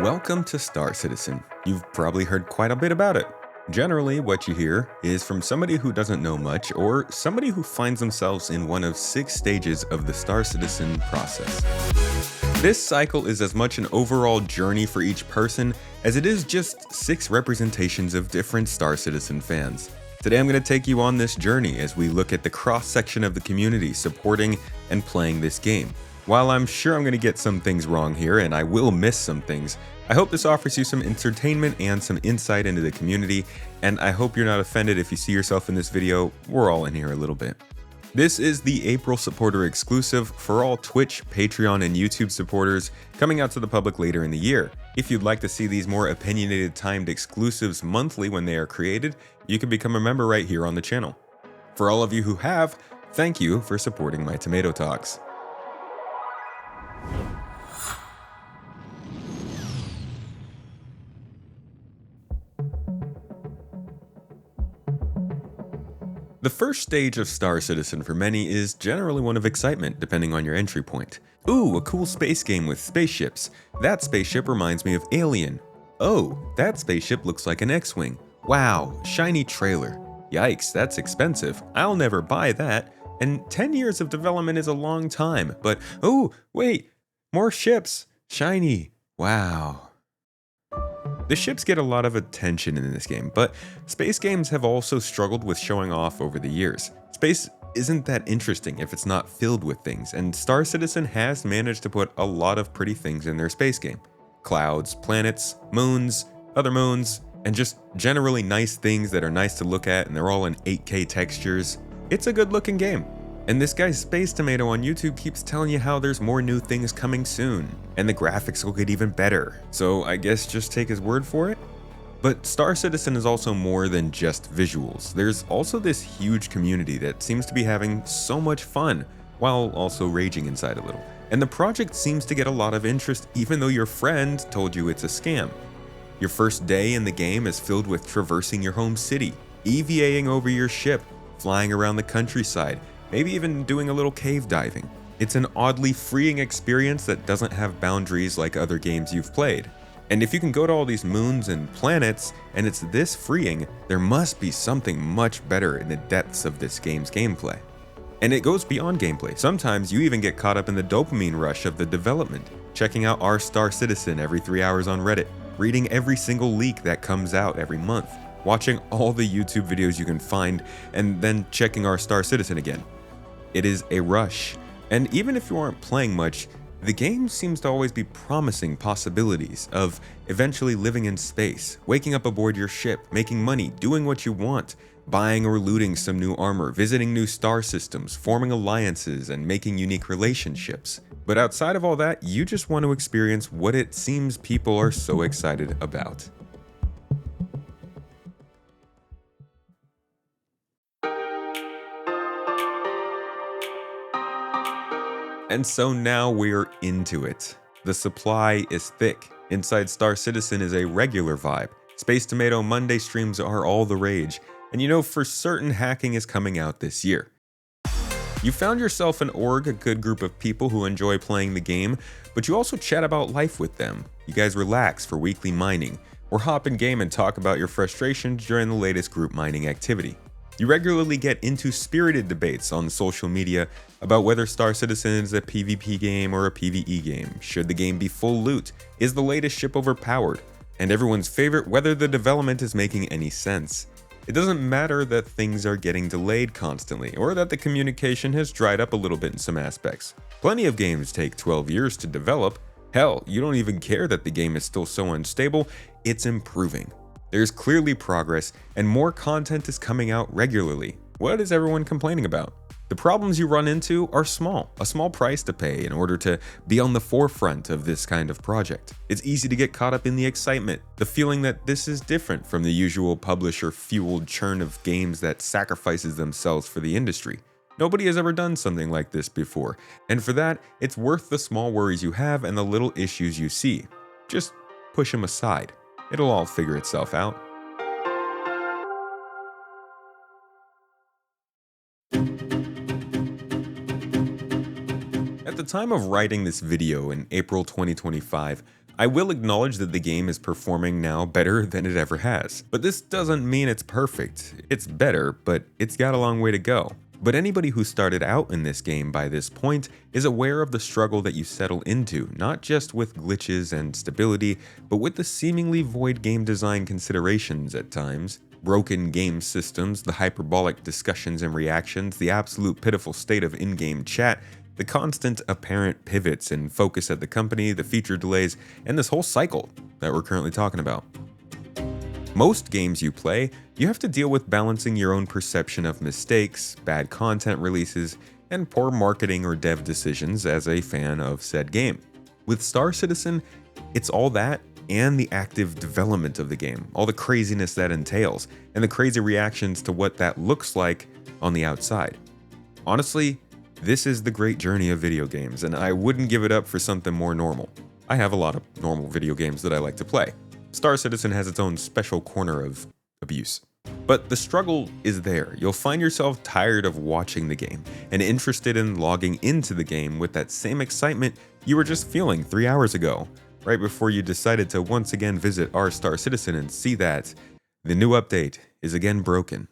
Welcome to Star Citizen. You've probably heard quite a bit about it. Generally, what you hear is from somebody who doesn't know much or somebody who finds themselves in one of 6 stages of the Star Citizen process. This cycle is as much an overall journey for each person as it is just 6 representations of different Star Citizen fans. Today I'm going to take you on this journey as we look at the cross-section of the community supporting and playing this game. While I'm sure I'm going to get some things wrong here and I will miss some things, I hope this offers you some entertainment and some insight into the community, and I hope you're not offended if you see yourself in this video. We're all in here a little bit. This is the April supporter exclusive for all Twitch, Patreon, and YouTube supporters, coming out to the public later in the year. If you'd like to see these more opinionated timed exclusives monthly when they are created, you can become a member right here on the channel. For all of you who have, thank you for supporting my tomato talks. The first stage of Star Citizen for many is generally one of excitement, depending on your entry point. Ooh, a cool space game with spaceships. That spaceship reminds me of Alien. Oh, that spaceship looks like an X-Wing. Wow, shiny trailer. Yikes, that's expensive. I'll never buy that. And 10 years of development is a long time, but oh, wait, more ships. Shiny. Wow. The ships get a lot of attention in this game, but space games have also struggled with showing off over the years. Space isn't that interesting if it's not filled with things, and Star Citizen has managed to put a lot of pretty things in their space game. Clouds, planets, moons, other moons, and just generally nice things that are nice to look at, and they're all in 8K textures. It's a good looking game. And this guy Space Tomato on YouTube keeps telling you how there's more new things coming soon, and the graphics will get even better, so I guess just take his word for it? But Star Citizen is also more than just visuals. There's also this huge community that seems to be having so much fun, while also raging inside a little. And the project seems to get a lot of interest even though your friend told you it's a scam. Your first day in the game is filled with traversing your home city, EVAing over your ship, flying around the countryside, maybe even doing a little cave diving. It's an oddly freeing experience that doesn't have boundaries like other games you've played. And if you can go to all these moons and planets, and it's this freeing, there must be something much better in the depths of this game's gameplay. And it goes beyond gameplay. Sometimes you even get caught up in the dopamine rush of the development, checking out our Star Citizen every 3 hours on Reddit, reading every single leak that comes out every month, watching all the YouTube videos you can find, and then checking our Star Citizen again. It is a rush, and even if you aren't playing much, the game seems to always be promising possibilities of eventually living in space, waking up aboard your ship, making money, doing what you want, buying or looting some new armor, visiting new star systems, forming alliances, and making unique relationships. But outside of all that, you just want to experience what it seems people are so excited about. And so now we're into it. The supply is thick. Inside Star Citizen is a regular vibe. Space Tomato Monday streams are all the rage. And you know for certain hacking is coming out this year. You found yourself an org, a good group of people who enjoy playing the game, but you also chat about life with them. You guys relax for weekly mining, or hop in game and talk about your frustrations during the latest group mining activity. You regularly get into spirited debates on social media about whether Star Citizen is a PvP game or a PvE game, should the game be full loot, is the latest ship overpowered, and everyone's favorite, whether the development is making any sense. It doesn't matter that things are getting delayed constantly, or that the communication has dried up a little bit in some aspects. Plenty of games take 12 years to develop. Hell, you don't even care that the game is still so unstable, it's improving. There's clearly progress, and more content is coming out regularly. What is everyone complaining about? The problems you run into are small, a small price to pay in order to be on the forefront of this kind of project. It's easy to get caught up in the excitement, the feeling that this is different from the usual publisher-fueled churn of games that sacrifices themselves for the industry. Nobody has ever done something like this before, and for that, it's worth the small worries you have and the little issues you see. Just push them aside. It'll all figure itself out. At the time of writing this video in April 2025, I will acknowledge that the game is performing now better than it ever has, but this doesn't mean it's perfect. It's better, but it's got a long way to go. But anybody who started out in this game by this point is aware of the struggle that you settle into, not just with glitches and stability, but with the seemingly void game design considerations at times, broken game systems, the hyperbolic discussions and reactions, the absolute pitiful state of in-game chat, the constant apparent pivots in focus at the company, the feature delays, and this whole cycle that we're currently talking about. Most games you play, you have to deal with balancing your own perception of mistakes, bad content releases, and poor marketing or dev decisions as a fan of said game. With Star Citizen, it's all that and the active development of the game, all the craziness that entails, and the crazy reactions to what that looks like on the outside. Honestly, this is the great journey of video games, and I wouldn't give it up for something more normal. I have a lot of normal video games that I like to play. Star Citizen has its own special corner of abuse. But the struggle is there. You'll find yourself tired of watching the game and interested in logging into the game with that same excitement you were just feeling 3 hours ago, right before you decided to once again visit our Star Citizen and see that the new update is again broken.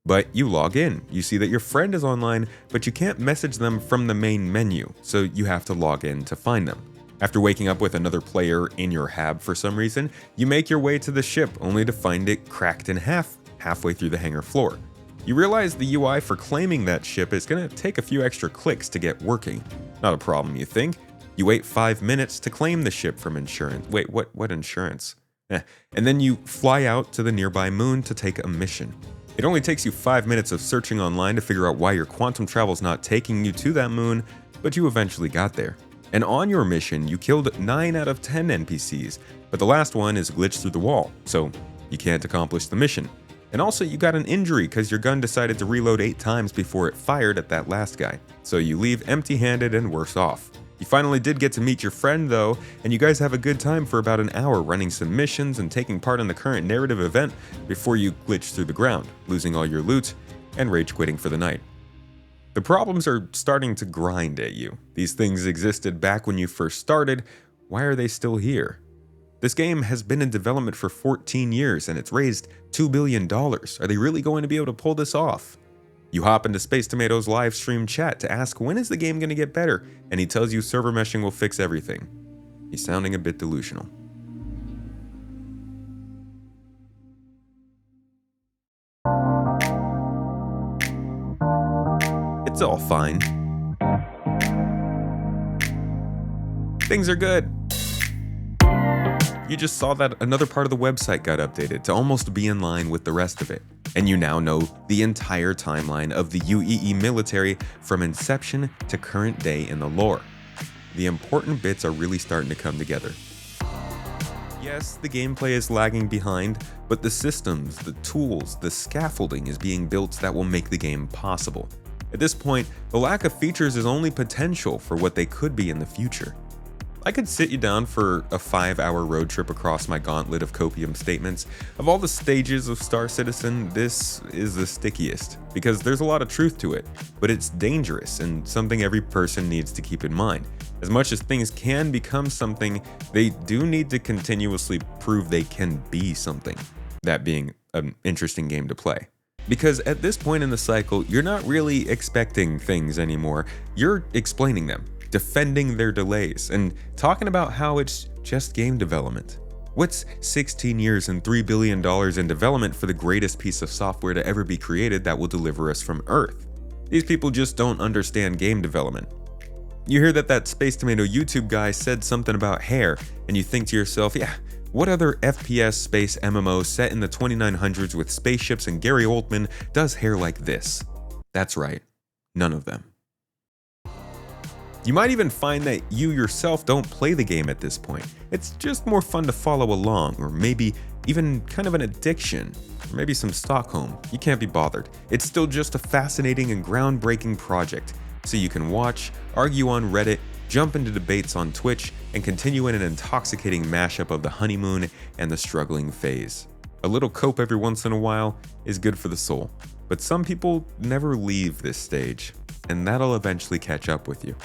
But you log in, you see that your friend is online, but you can't message them from the main menu, so you have to log in to find them. After waking up with another player in your hab for some reason, you make your way to the ship only to find it cracked in half, halfway through the hangar floor. You realize the UI for claiming that ship is going to take a few extra clicks to get working. Not a problem, you think. You wait 5 minutes to claim the ship from insurance. Wait, what insurance? And then you fly out to the nearby moon to take a mission. It only takes you 5 minutes of searching online to figure out why your quantum travel's not taking you to that moon, but you eventually got there. And on your mission, you killed 9 out of 10 NPCs, but the last one is glitched through the wall, so you can't accomplish the mission. And also, you got an injury because your gun decided to reload 8 times before it fired at that last guy, so you leave empty-handed and worse off. You finally did get to meet your friend though, and you guys have a good time for about an hour running some missions and taking part in the current narrative event before you glitch through the ground, losing all your loot and rage quitting for the night. The problems are starting to grind at you. These things existed back when you first started. Why are they still here? This game has been in development for 14 years and it's raised $2 billion. Are they really going to be able to pull this off? You hop into Space Tomato's live stream chat to ask when is the game going to get better, and he tells you server meshing will fix everything. He's sounding a bit delusional. It's all fine. Things are good. You just saw that another part of the website got updated to almost be in line with the rest of it. And you now know the entire timeline of the UEE military from inception to current day in the lore. The important bits are really starting to come together. Yes, the gameplay is lagging behind, but the systems, the tools, the scaffolding is being built that will make the game possible. At this point, the lack of features is only potential for what they could be in the future. I could sit you down for a 5-hour road trip across my gauntlet of copium statements. Of all the stages of Star Citizen, this is the stickiest, because there's a lot of truth to it, but it's dangerous and something every person needs to keep in mind. As much as things can become something, they do need to continuously prove they can be something, that being an interesting game to play. Because at this point in the cycle, you're not really expecting things anymore, you're explaining them, defending their delays, and talking about how it's just game development. What's 16 years and $3 billion in development for the greatest piece of software to ever be created that will deliver us from Earth? These people just don't understand game development. You hear that Space Tomato YouTube guy said something about hair, and you think to yourself, yeah, what other FPS space MMO set in the 2900s with spaceships and Gary Oldman does hair like this? That's right, none of them. You might even find that you yourself don't play the game at this point. It's just more fun to follow along, or maybe even kind of an addiction, or maybe some Stockholm. You can't be bothered. It's still just a fascinating and groundbreaking project, so you can watch, argue on Reddit, jump into debates on Twitch, and continue in an intoxicating mashup of the honeymoon and the struggling phase. A little cope every once in a while is good for the soul, but some people never leave this stage, and that'll eventually catch up with you.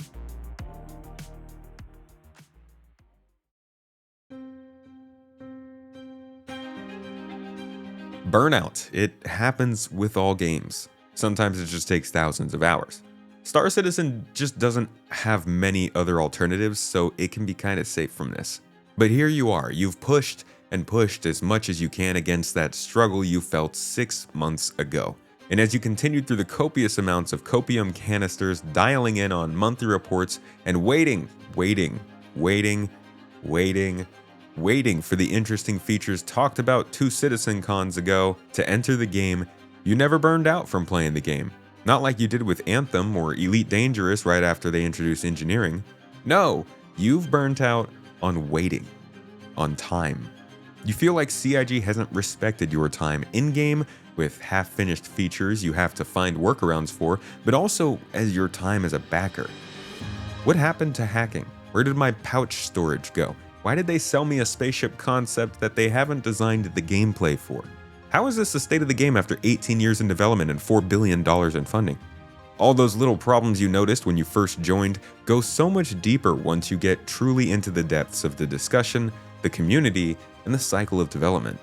Burnout. It happens with all games. Sometimes it just takes thousands of hours. Star Citizen just doesn't have many other alternatives, so it can be kind of safe from this. But here you are, you've pushed and pushed as much as you can against that struggle you felt 6 months ago. And as you continued through the copious amounts of copium canisters, dialing in on monthly reports, and waiting for the interesting features talked about 2 Citizen Cons ago to enter the game, you never burned out from playing the game. Not like you did with Anthem or Elite Dangerous right after they introduced engineering. No, you've burnt out on waiting, on time. You feel like CIG hasn't respected your time in-game with half-finished features you have to find workarounds for, but also as your time as a backer. What happened to hacking? Where did my pouch storage go? Why did they sell me a spaceship concept that they haven't designed the gameplay for? How is this the state of the game after 18 years in development and $4 billion in funding? All those little problems you noticed when you first joined go so much deeper once you get truly into the depths of the discussion, the community, and the cycle of development.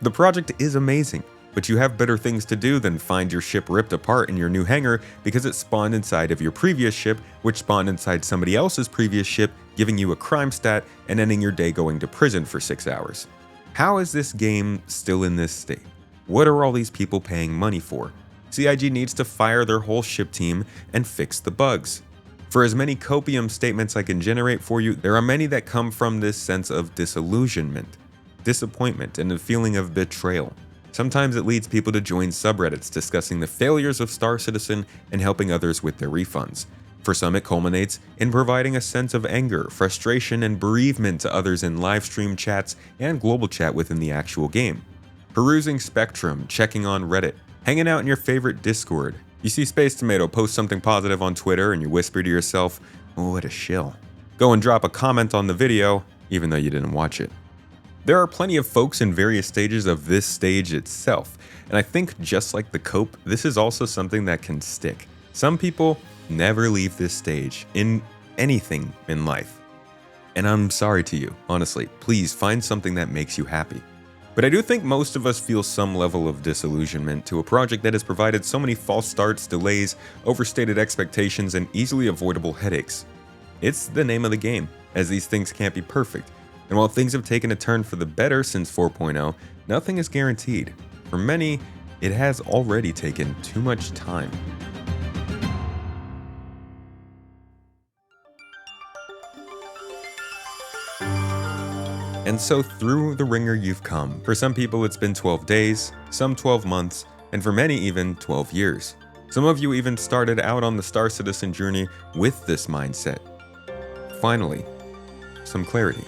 The project is amazing, but you have better things to do than find your ship ripped apart in your new hangar because it spawned inside of your previous ship, which spawned inside somebody else's previous ship, giving you a crime stat and ending your day going to prison for 6 hours. How is this game still in this state? What are all these people paying money for? CIG needs to fire their whole ship team and fix the bugs. For as many copium statements I can generate for you, there are many that come from this sense of disillusionment, disappointment, and a feeling of betrayal. Sometimes it leads people to join subreddits discussing the failures of Star Citizen and helping others with their refunds. For some, it culminates in providing a sense of anger, frustration, and bereavement to others in live stream chats and global chat within the actual game. Perusing Spectrum, checking on Reddit, hanging out in your favorite Discord. You see Space Tomato post something positive on Twitter and you whisper to yourself, "Oh, what a shill." Go and drop a comment on the video, even though you didn't watch it. There are plenty of folks in various stages of this stage itself, and I think just like the cope, this is also something that can stick. Some people never leave this stage in anything in life. And I'm sorry to you, honestly. Please find something that makes you happy. But I do think most of us feel some level of disillusionment to a project that has provided so many false starts, delays, overstated expectations, and easily avoidable headaches. It's the name of the game, as these things can't be perfect. And while things have taken a turn for the better since 4.0, nothing is guaranteed. For many, it has already taken too much time. And so through the ringer you've come. For some people it's been 12 days, some 12 months, and for many even 12 years. Some of you even started out on the Star Citizen journey with this mindset. Finally, some clarity.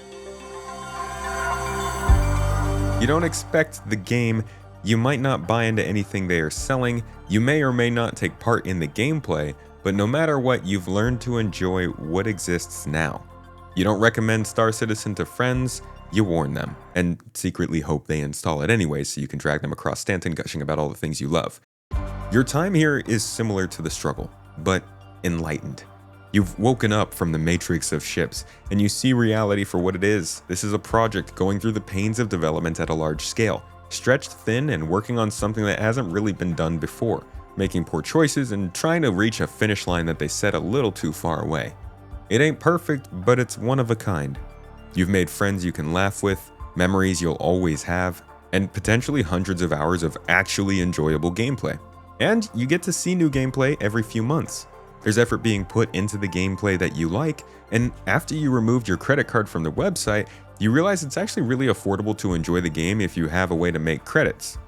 You don't expect the game, you might not buy into anything they are selling, you may or may not take part in the gameplay, but no matter what, you've learned to enjoy what exists now. You don't recommend Star Citizen to friends, you warn them, and secretly hope they install it anyway so you can drag them across Stanton gushing about all the things you love. Your time here is similar to the struggle, but enlightened. You've woken up from the matrix of ships, and you see reality for what it is. This is a project going through the pains of development at a large scale, stretched thin and working on something that hasn't really been done before, making poor choices and trying to reach a finish line that they set a little too far away. It ain't perfect, but it's one of a kind. You've made friends you can laugh with, memories you'll always have, and potentially hundreds of hours of actually enjoyable gameplay. And you get to see new gameplay every few months. There's effort being put into the gameplay that you like, and after you removed your credit card from the website, you realize it's actually really affordable to enjoy the game if you have a way to make credits.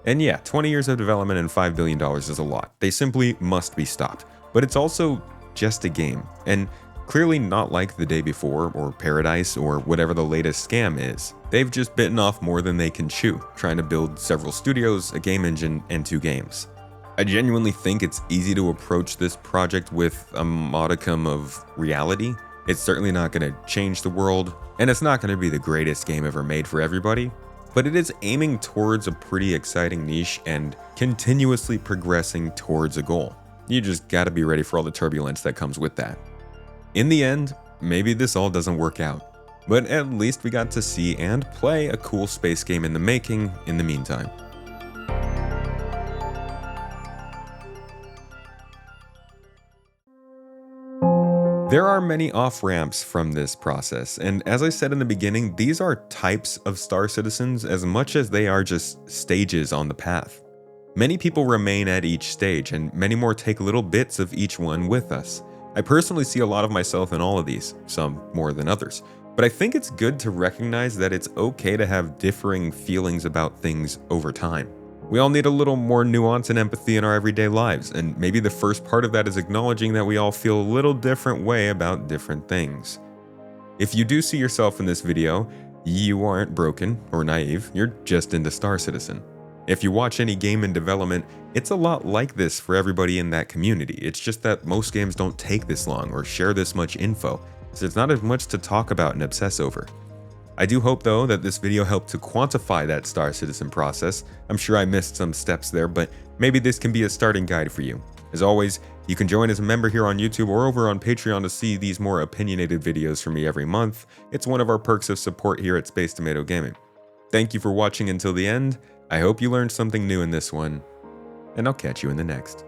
And yeah, 20 years of development and $5 billion is a lot. They simply must be stopped. But it's also just a game, and clearly not like the day before, or Paradise, or whatever the latest scam is. They've just bitten off more than they can chew, trying to build several studios, a game engine, and 2 games. I genuinely think it's easy to approach this project with a modicum of reality. It's certainly not going to change the world, and it's not going to be the greatest game ever made for everybody, but it is aiming towards a pretty exciting niche and continuously progressing towards a goal. You just gotta be ready for all the turbulence that comes with that. In the end, maybe this all doesn't work out, but at least we got to see and play a cool space game in the making in the meantime. There are many off-ramps from this process, and as I said in the beginning, these are types of Star Citizens as much as they are just stages on the path. Many people remain at each stage, and many more take little bits of each one with us. I personally see a lot of myself in all of these, some more than others, but I think it's good to recognize that it's okay to have differing feelings about things over time. We all need a little more nuance and empathy in our everyday lives, and maybe the first part of that is acknowledging that we all feel a little different way about different things. If you do see yourself in this video, you aren't broken or naive, you're just into Star Citizen. If you watch any game in development, it's a lot like this for everybody in that community. It's just that most games don't take this long or share this much info, so it's not as much to talk about and obsess over. I do hope though that this video helped to quantify that Star Citizen process. I'm sure I missed some steps there, but maybe this can be a starting guide for you. As always, you can join as a member here on YouTube or over on Patreon to see these more opinionated videos from me every month. It's one of our perks of support here at Space Tomato Gaming. Thank you for watching until the end. I hope you learned something new in this one, and I'll catch you in the next.